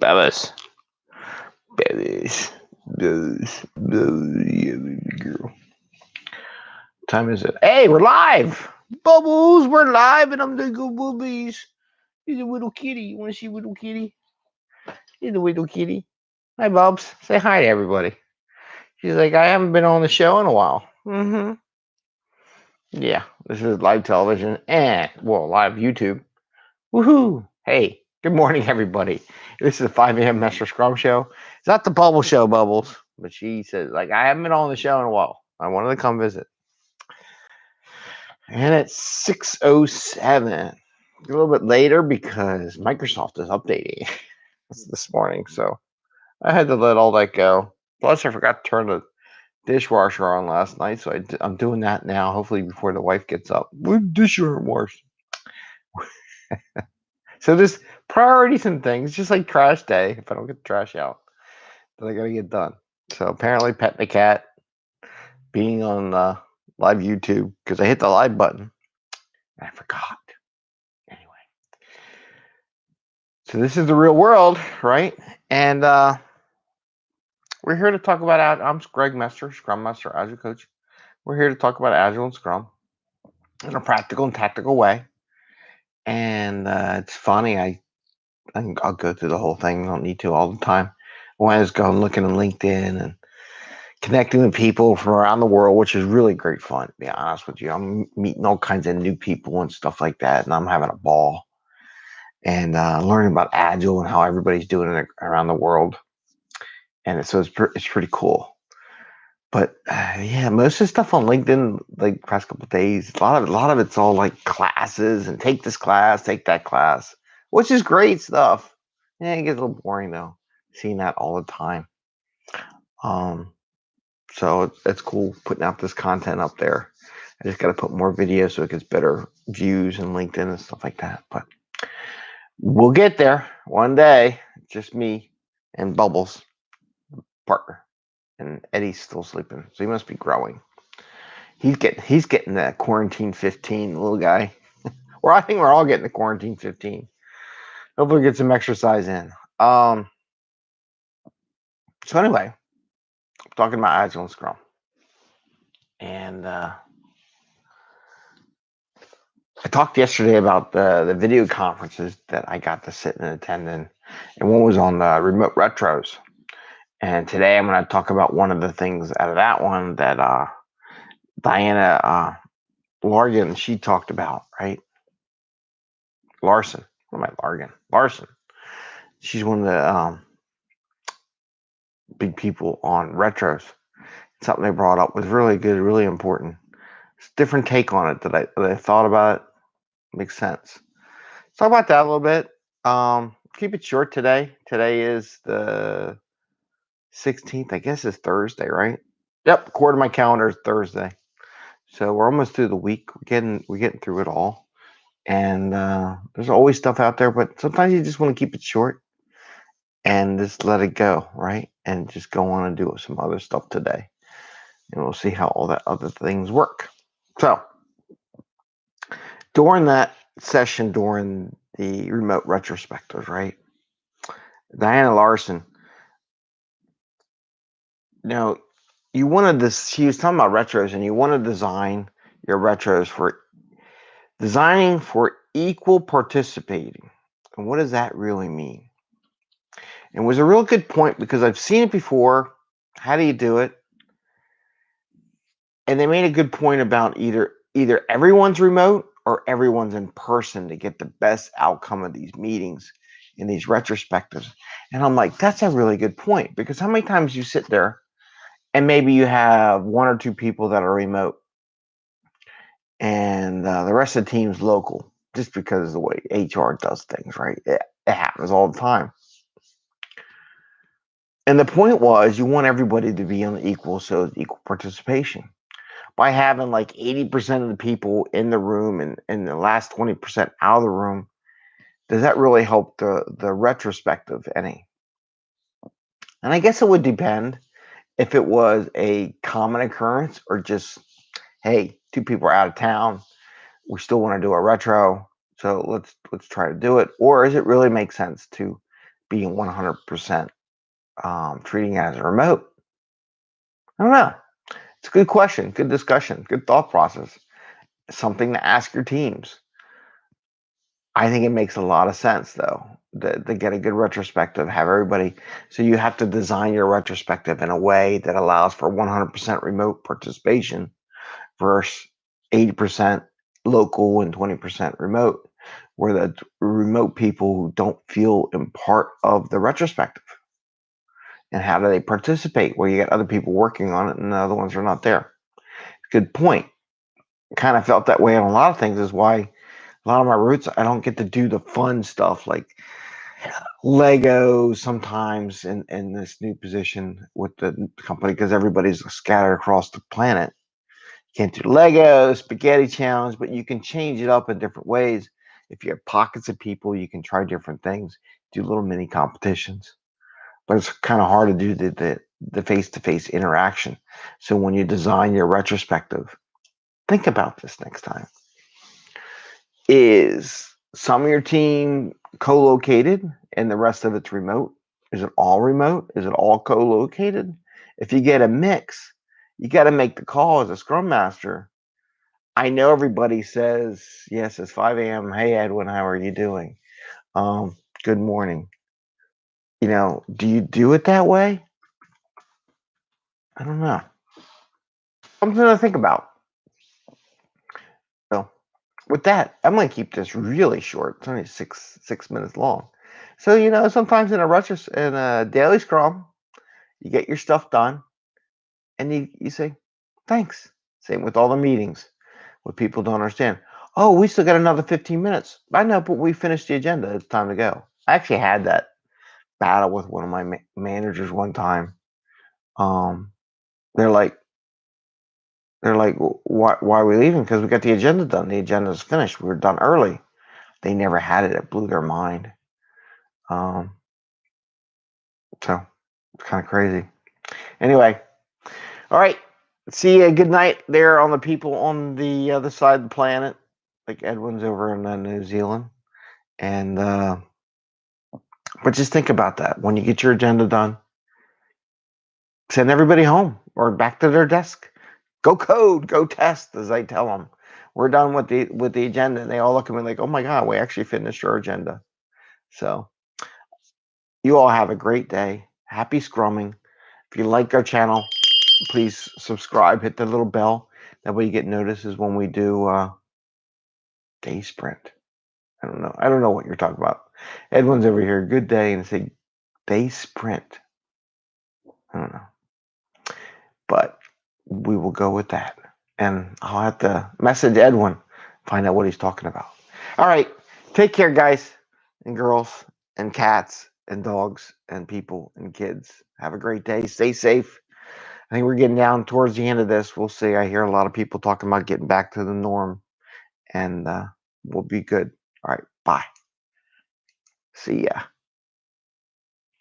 Babas. Babas. Babas. Babas. Yeah, baby girl. Time is it? Hey, we're live! Bubbles, we're live and I'm the good boobies. He's a little kitty. You want to see little kitty? He's a little kitty. Hi, Bubs. Say hi to everybody. She's like, I haven't been on the show in a while. Mm-hmm. Yeah, this is live television and, well, live YouTube. Woohoo! Hey, good morning, everybody. This is the 5am Mester Scrum Show. It's not the Bubble Show, Bubbles, but she says, like, I haven't been on the show in a while. I wanted to come visit. And it's 6:07. A little bit later because Microsoft is updating this morning, so I had to let all that go. Plus, I forgot to turn the dishwasher on last night, so I'm doing that now, hopefully before the wife gets up. Dishwasher wash. So there's priorities and things, just like trash day. If I don't get the trash out, that I gotta get done. So apparently, petting the cat, being on live YouTube because I hit the live button and I forgot. Anyway, so this is the real world, right? And we're here to talk about. I'm Greg Mester, Scrum Master, Agile Coach. We're here to talk about Agile and Scrum in a practical and tactical way. And it's funny. I'll go through the whole thing. I don't need to all the time. When I was going looking on LinkedIn and connecting with people from around the world, which is really great fun, to be honest with you. I'm meeting all kinds of new people and stuff like that, and I'm having a ball. And learning about Agile and how everybody's doing it around the world. And so it's pretty cool. But yeah, most of the stuff on LinkedIn, like past couple of days, a lot of it's all like classes and take this class, take that class, which is great stuff. Yeah, it gets a little boring though, seeing that all the time. So it's cool putting out this content up there. I just got to put more videos so it gets better views and LinkedIn and stuff like that. But we'll get there one day. Just me and Bubbles, partner, and Eddie's still sleeping, so he must be growing. He's getting that quarantine 15, little guy. Well, I think we're all getting the quarantine 15. Hopefully, get some exercise in. So anyway, I'm talking about Agile and Scrum, and I talked yesterday about the video conferences that I got to sit and attend in, and one was on remote retros. And today I'm going to talk about one of the things out of that one that Diana Larsen, she talked about, right? Larsen. What am I, Larsen. She's one of the big people on retros. Something they brought up was really good, really important. It's a different take on it that I thought about it. Makes sense. Let's talk about that a little bit. Keep it short today. Today is the 16th. I guess it's Thursday, right? Yep, according to my calendar, it's Thursday. So we're almost through the week. We're getting through it all. And there's always stuff out there, but sometimes you just want to keep it short and just let it go, right? And just go on and do some other stuff today. And we'll see how all that other things work. So during that session, during the remote retrospective, right? Diana Larsen, now you wanted this, she was talking about retros, and you want to design your retros for designing for equal participating. And what does that really mean? And it was a real good point because I've seen it before. How do you do it? And they made a good point about either everyone's remote or everyone's in person to get the best outcome of these meetings in these retrospectives. And I'm like, that's a really good point, because how many times you sit there and maybe you have one or two people that are remote and the rest of the team's local, just because of the way HR does things, right? It happens all the time. And the point was, you want everybody to be on the equal, so it's equal participation. By having like 80% of the people in the room and the last 20% out of the room, does that really help the retrospective any? And I guess it would depend if it was a common occurrence or just, hey, two people are out of town, we still want to do a retro, so let's try to do it. Or does it really make sense to being 100% treating it as a remote? I don't know. It's a good question, good discussion, good thought process. Something to ask your teams. I think it makes a lot of sense, though, to get a good retrospective, have everybody. So you have to design your retrospective in a way that allows for 100% remote participation versus 80% local and 20% remote, where the remote people who don't feel in part of the retrospective. And how do they participate? Where you get other people working on it and the other ones are not there. Good point. Kind of felt that way on a lot of things, is why a lot of my roots, I don't get to do the fun stuff like Lego sometimes in this new position with the company, because everybody's scattered across the planet. You can't do Lego, spaghetti challenge, but you can change it up in different ways. If you have pockets of people, you can try different things, do little mini competitions. But it's kind of hard to do the face-to-face interaction. So when you design your retrospective, think about this next time. Is some of your team co-located and the rest of it's remote? Is it all remote? Is it all co-located? If you get a mix, you got to make the call as a scrum master. I know everybody says, yes, it's 5 a.m. Hey, Edwin, how are you doing? Good morning. Do you do it that way? I don't know. Something to think about. So with that, I'm going to keep this really short. It's only six minutes long. So, sometimes in a daily scrum, you get your stuff done and you say, thanks. Same with all the meetings. What people don't understand. Oh, we still got another 15 minutes. I know, but we finished the agenda. It's time to go. I actually had that battle with one of my managers one time. Um, they're like, why are we leaving? Because we got the agenda done. The agenda's finished. We were done early. They never had it. It blew their mind. So it's kind of crazy. Anyway, all right. See you. Good night there on the people on the other side of the planet, like Edwin's over in New Zealand. And but just think about that. When you get your agenda done, send everybody home or back to their desk. Go code, go test, as I tell them. We're done with the agenda, and they all look at me like, "Oh my God, we actually finished our agenda." So you all have a great day. Happy scrumming. If you like our channel, please subscribe. Hit the little bell. That way you get notices when we do day sprint. I don't know what you're talking about. Edwin's over here. Good day, and say day sprint. I don't know. But we will go with that. And I'll have to message Edwin, find out what he's talking about. All right. Take care, guys and girls and cats and dogs and people and kids. Have a great day. Stay safe. I think we're getting down towards the end of this. We'll see. I hear a lot of people talking about getting back to the norm, and we'll be good. All right. Bye. See ya.